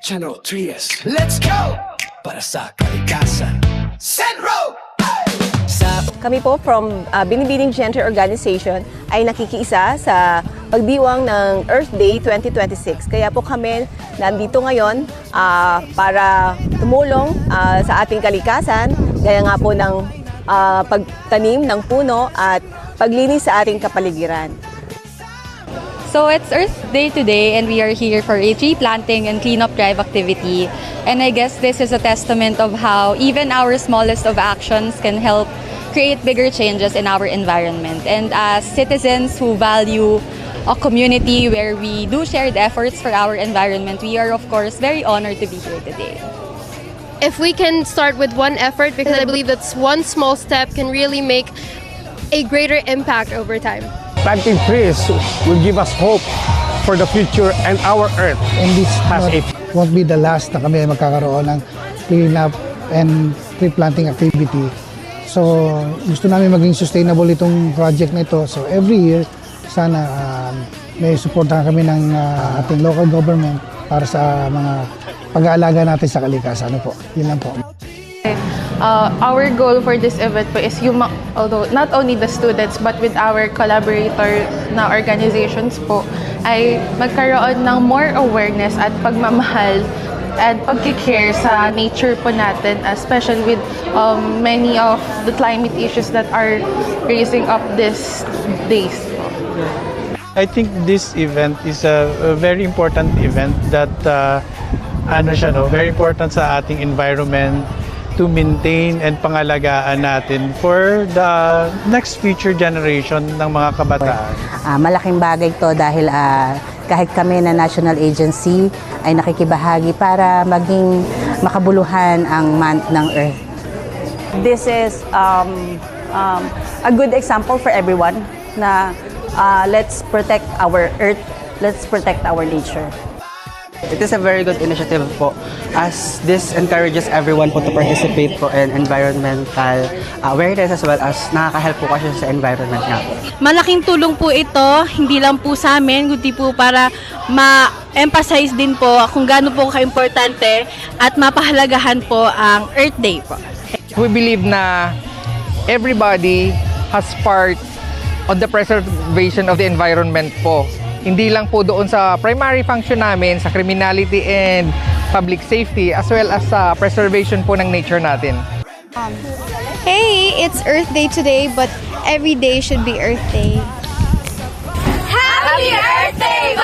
Channel Trias. Let's go! Para sa kalikasan. Senro! Kami po from Binibining Gender Organization ay nakikiisa sa pagdiwang ng Earth Day 2026. Kaya po kami nandito ngayon para tumulong sa ating kalikasan, gaya nga po ng pagtanim ng puno at paglinis sa ating kapaligiran. So it's Earth Day today and we are here for a tree planting and cleanup drive activity. And I guess this is a testament of how even our smallest of actions can help create bigger changes in our environment. And as citizens who value a community where we do shared efforts for our environment, we are of course very honored to be here today. If we can start with one effort, because I believe that's one small step can really make a greater impact over time. Planting trees will give us hope for the future and our earth. And this has won't be the last na kami magkakaroon ng cleanup and tree planting activity. So gusto namin maging sustainable itong project na ito. So every year, sana may suportahan kami ng ating local government para sa mga pag-aalaga natin sa kalikasan. Ano po? Yun lang po. Our goal for this event po is although not only the students but with our collaborator na organizations po ay magkaroon ng more awareness at pagmamahal and pagkikare sa nature po natin, especially with many of the climate issues that are raising up these days po. I think this event is a very important event that very important sa ating environment to maintain and pangalagaan natin for the next future generation ng mga kabataan. Malaking bagay to dahil kahit kami na national agency ay nakikibahagi para maging makabuluhan ang month ng Earth. This is a good example for everyone na let's protect our earth, let's protect our nature. It is a very good initiative po as this encourages everyone po to participate po in environmental awareness as well as nakaka-help po kasi sa environment nga po. Malaking tulong po ito, hindi lang po sa amin, kundi po para ma-emphasize din po kung gaano po ka-importante at mapahalagahan po ang Earth Day po. We believe na everybody has part on the preservation of the environment po. Hindi lang po doon sa primary function namin sa criminality and public safety as well as sa preservation po ng nature natin. Hey, it's Earth Day today, but every day should be Earth Day. Happy Earth Day!